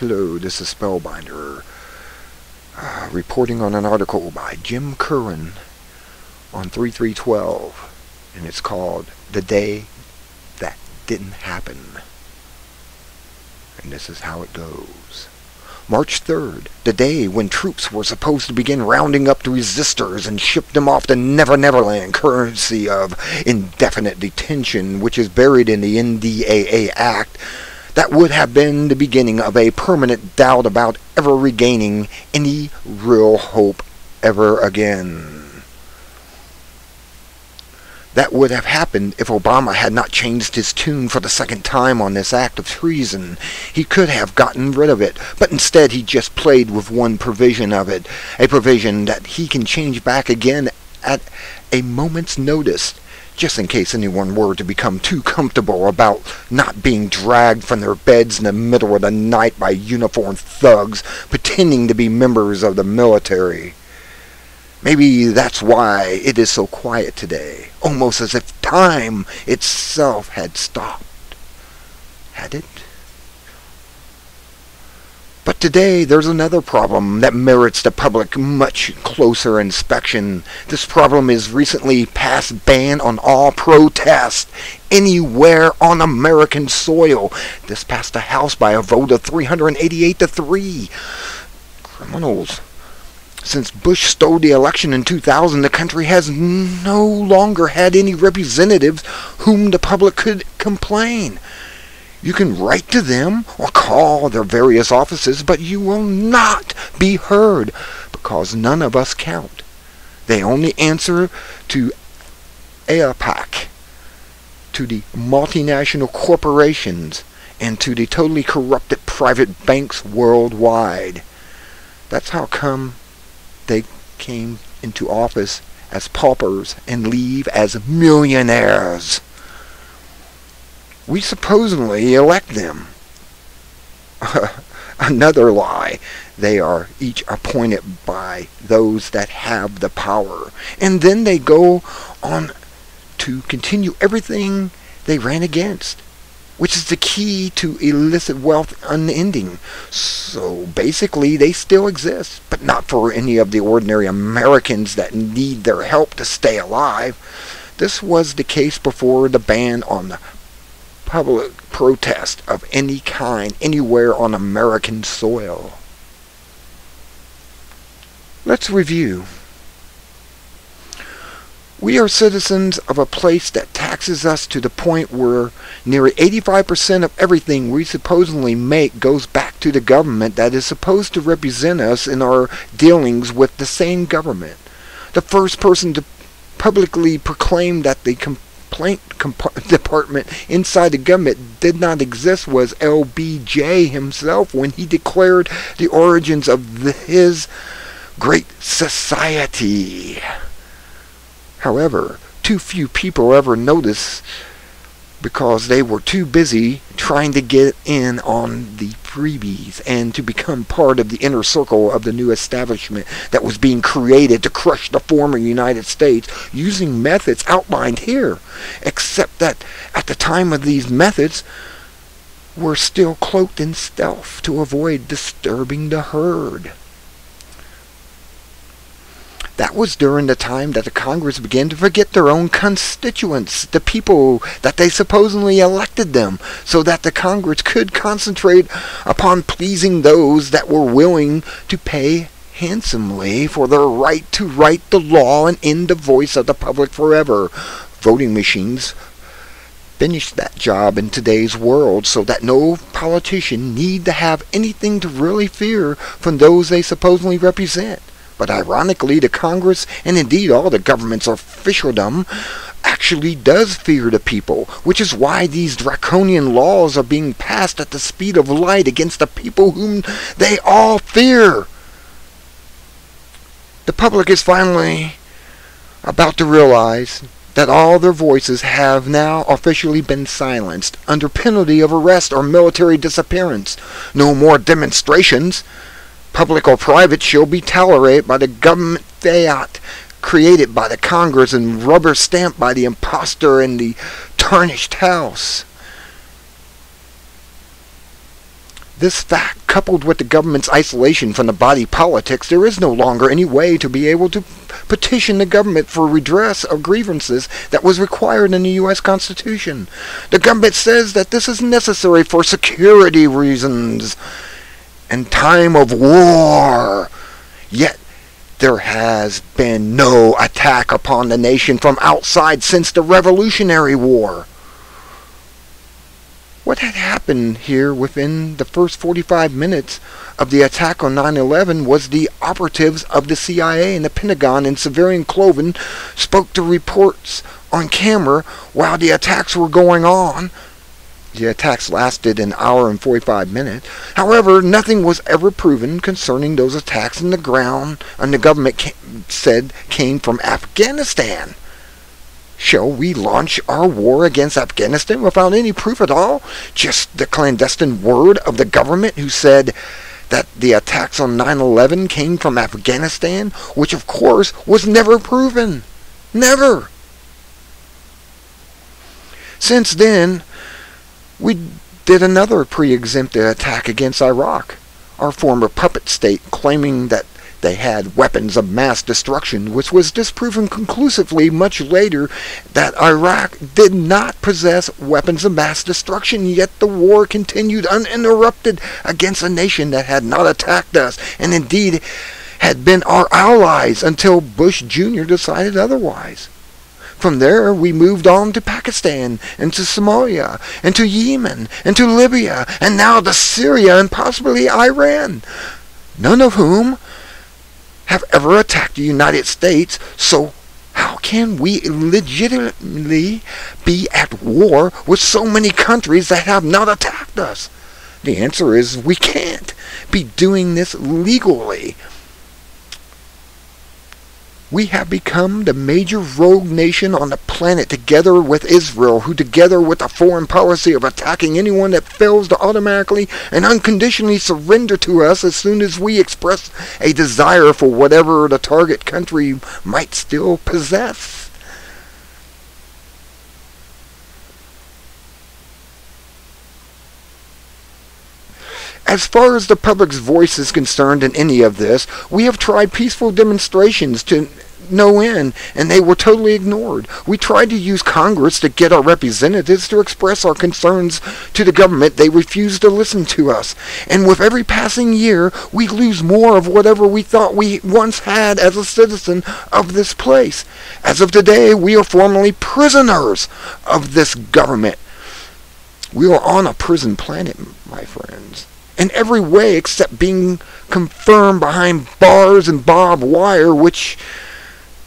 Hello, this is Spellbinder, reporting on an article by Jim Kirwan on 3312, and it's called The Day That Didn't Happen. And this is how it goes. March 3rd, the day when troops were supposed to begin rounding up the resistors and ship them off to Never Neverland, currency of indefinite detention, which is buried in the NDAA Act. That would have been the beginning of a permanent doubt about ever regaining any real hope ever again. That would have happened if Obama had not changed his tune for the second time on this act of treason. He could have gotten rid of it, but instead he just played with one provision of it, a provision that he can change back again at a moment's notice, just in case anyone were to become too comfortable about not being dragged from their beds in the middle of the night by uniformed thugs pretending to be members of the military. Maybe that's why it is so quiet today, almost as if time itself had stopped. Had it? But today there's another problem that merits the public much closer inspection. This problem is recently passed ban on all protest anywhere on American soil. This passed the House by a vote of 388-3. Criminals. Since Bush stole the election in 2000, the country has no longer had any representatives whom the public could complain. You can write to them or call their various offices, but you will not be heard because none of us count. They only answer to AIPAC, to the multinational corporations, and to the totally corrupted private banks worldwide. That's how come they came into office as paupers and leave as millionaires. We supposedly elect them. Another lie. They are each appointed by those that have the power. And then they go on to continue everything they ran against, which is the key to illicit wealth unending. So basically they still exist, but not for any of the ordinary Americans that need their help to stay alive. This was the case before the ban on the public protest of any kind anywhere on American soil. Let's review. We are citizens of a place that taxes us to the point where nearly 85% of everything we supposedly make goes back to the government that is supposed to represent us in our dealings with the same government. The first person to publicly proclaim that the complaint department inside the government did not exist was LBJ himself when he declared the origins of his great society. However, too few people ever noticed because they were too busy trying to get in on the freebies and to become part of the inner circle of the new establishment that was being created to crush the former United States using methods outlined here, except that at the time of these methods were still cloaked in stealth to avoid disturbing the herd. That was during the time that the Congress began to forget their own constituents, the people that they supposedly elected them, so that the Congress could concentrate upon pleasing those that were willing to pay handsomely for their right to write the law and end the voice of the public forever. Voting machines finished that job in today's world so that no politician need to have anything to really fear from those they supposedly represent. But ironically, the Congress, and indeed all the government's officialdom, actually does fear the people, which is why these draconian laws are being passed at the speed of light against the people whom they all fear. The public is finally about to realize that all their voices have now officially been silenced under penalty of arrest or military disappearance. No more demonstrations, public or private, shall be tolerated by the government fiat created by the Congress and rubber stamped by the impostor in the tarnished house. This fact coupled with the government's isolation from the body politics, there is no longer any way to be able to petition the government for redress of grievances that was required in the U.S. Constitution. The government says that this is necessary for security reasons in time of war. Yet there has been no attack upon the nation from outside since the Revolutionary War. What had happened here within the first 45 minutes of the attack on 9/11 was the operatives of the CIA and the Pentagon in civilian clothing spoke to reports on camera while the attacks were going on. The attacks lasted an hour and 45 minutes. However, nothing was ever proven concerning those attacks in the ground, and the government said came from Afghanistan. Shall we launch our war against Afghanistan without any proof at all? Just the clandestine word of the government who said that the attacks on 9/11 came from Afghanistan, which of course was never proven. Never. Since then, we did another pre-exempted attack against Iraq, our former puppet state, claiming that they had weapons of mass destruction, which was disproven conclusively much later that Iraq did not possess weapons of mass destruction, yet the war continued uninterrupted against a nation that had not attacked us, and indeed had been our allies until Bush Jr. decided otherwise. From there, we moved on to Pakistan, and to Somalia, and to Yemen, and to Libya, and now to Syria, and possibly Iran, none of whom have ever attacked the United States. So how can we legitimately be at war with so many countries that have not attacked us? The answer is we can't be doing this legally. We have become the major rogue nation on the planet, together with Israel, who together with a foreign policy of attacking anyone that fails to automatically and unconditionally surrender to us as soon as we express a desire for whatever the target country might still possess. As far as the public's voice is concerned in any of this, we have tried peaceful demonstrations to no end, and they were totally ignored. We tried to use Congress to get our representatives to express our concerns to the government. They refused to listen to us. And with every passing year, we lose more of whatever we thought we once had as a citizen of this place. As of today, we are formally prisoners of this government. We are on a prison planet, my friends, in every way except being confirmed behind bars and barbed wire, which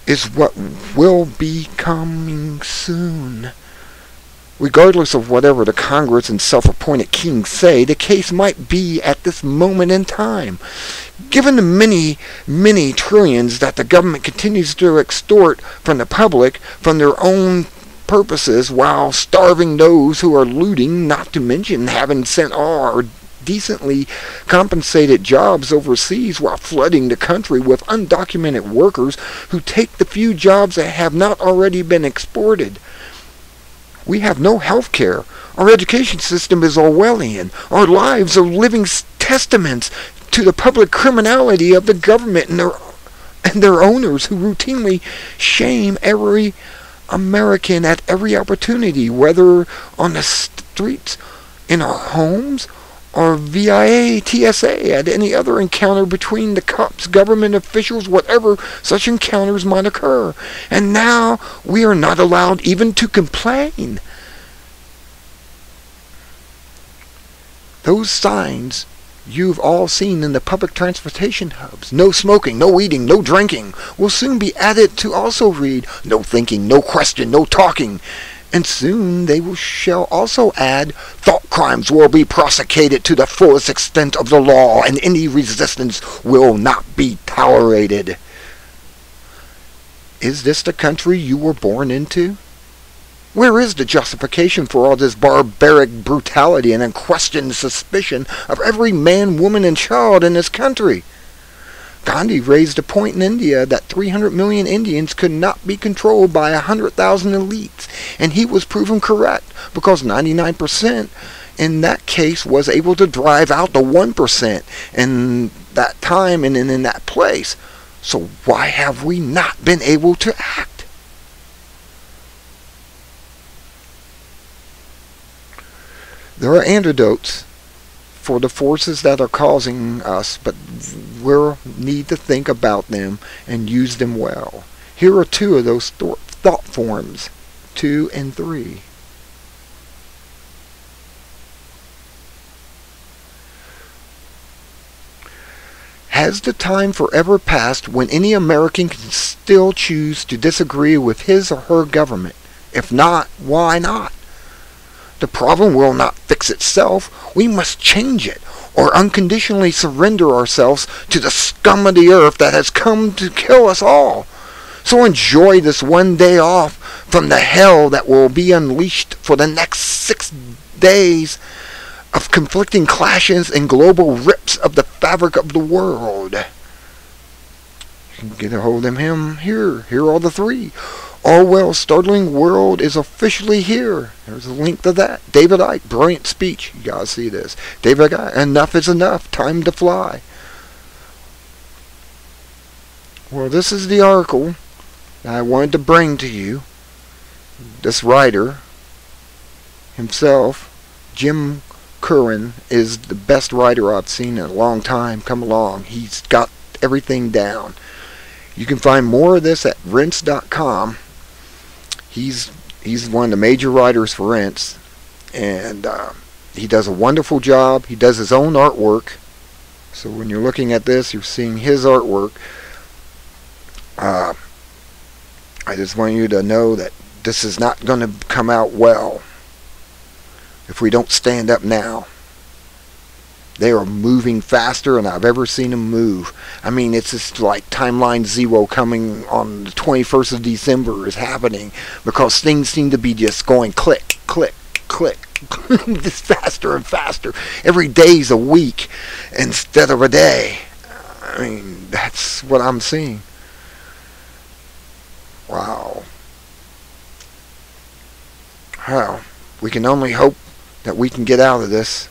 is what will be coming soon. Regardless of whatever the Congress and self-appointed kings say, the case might be at this moment in time. Given the many trillions that the government continues to extort from the public from their own purposes while starving those who are looting, not to mention having sent all our decently compensated jobs overseas while flooding the country with undocumented workers who take the few jobs that have not already been exported. We have no health care. Our education system is Orwellian. Our lives are living testaments to the public criminality of the government and their owners, who routinely shame every American at every opportunity, whether on the streets, in our homes, or via TSA at any other encounter between the cops, government officials, whatever such encounters might occur. And now we are not allowed even to complain. Those signs you've all seen in the public transportation hubs, no smoking, no eating, no drinking, will soon be added to also read, no thinking, no question, no talking. And soon they shall also add, thought crimes will be prosecuted to the fullest extent of the law, and any resistance will not be tolerated. Is this the country you were born into? Where is the justification for all this barbaric brutality and unquestioned suspicion of every man, woman, and child in this country? Gandhi raised a point in India that 300 million Indians could not be controlled by 100,000 elites, and he was proven correct, because 99% in that case was able to drive out the 1% in that time and in that place. So why have we not been able to act? There are antidotes for the forces that are causing us, but we'll need to think about them and use them well. Here are two of those thought forms, 2 and 3. Has the time forever passed when any American can still choose to disagree with his or her government? If not, why not? The problem will not fix itself. We must change it, or unconditionally surrender ourselves to the scum of the earth that has come to kill us all. So enjoy this one day off from the hell that will be unleashed for the next 6 days of conflicting clashes and global rips of the fabric of the world. You can get a hold of him here. Here are the 3. Orwell's startling world is officially here. There's a link to that. David Icke, brilliant speech. You gotta see this. David Icke, enough is enough. Time to fly. Well, this is the article that I wanted to bring to you. This writer himself, Jim Kirwan, is the best writer I've seen in a long time. Come along. He's got everything down. You can find more of this at Rense.com. He's one of the major writers for Rense, and he does a wonderful job. He does his own artwork. So when you're looking at this, you're seeing his artwork. I just want you to know that this is not going to come out well if we don't stand up now. They are moving faster than I've ever seen them move. I mean, it's just like timeline 0 coming on the 21st of December is happening, because things seem to be just going click, click, click, just faster and faster. Every day's a week instead of a day. I mean, that's what I'm seeing. Wow. Well, we can only hope that we can get out of this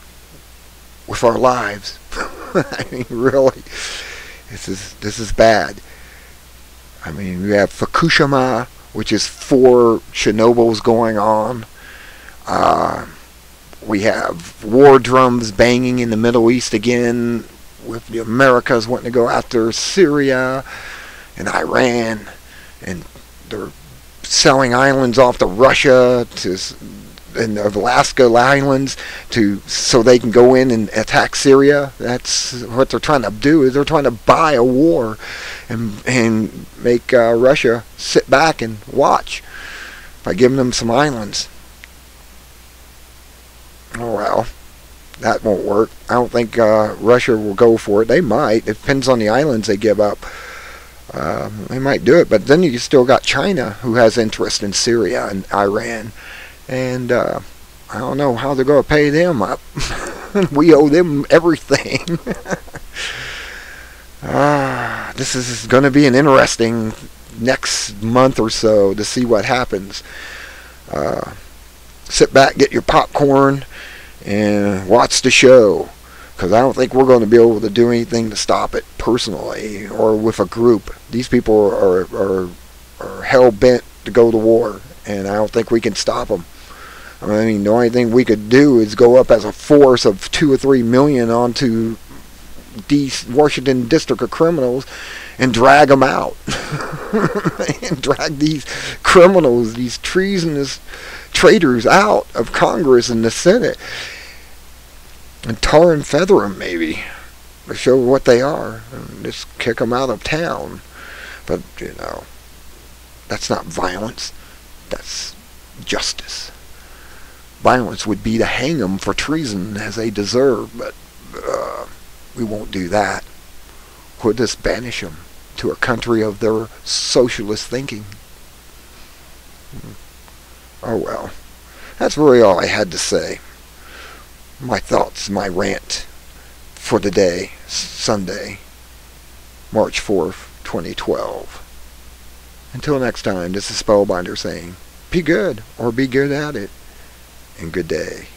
with our lives. I mean, really, this is bad. I mean, we have Fukushima, which is 4 Chernobyls going on. We have war drums banging in the Middle East again, with the Americas wanting to go after Syria and Iran, and they're selling islands off to Russia and the Alaska islands so they can go in and attack Syria. That's what they're trying to do. Is they're trying to buy a war and make Russia sit back and watch by giving them some islands. Oh well, that won't work. I don't think Russia will go for it. They might. It depends on the islands they give up. They might do it, but then you still got China, who has interest in Syria and Iran. And I don't know how they're going to pay them up. We owe them everything. This is going to be an interesting next month or so to see what happens. Sit back, get your popcorn, and watch the show. Because I don't think we're going to be able to do anything to stop it personally or with a group. These people are hell-bent to go to war, and I don't think we can stop them. I mean, the only thing we could do is go up as a force of 2 or 3 million onto these Washington District of Criminals and drag them out. And drag these criminals, these treasonous traitors out of Congress and the Senate. And tar and feather them, maybe, to show what they are. And just kick them out of town. But, you know, that's not violence. That's justice. Violence would be to hang them for treason as they deserve, but we won't do that. We'll just banish them to a country of their socialist thinking. Oh well. That's really all I had to say. My thoughts, my rant for the day, Sunday, March 4th, 2012. Until next time, this is Spellbinder saying, be good or be good at it. And good day.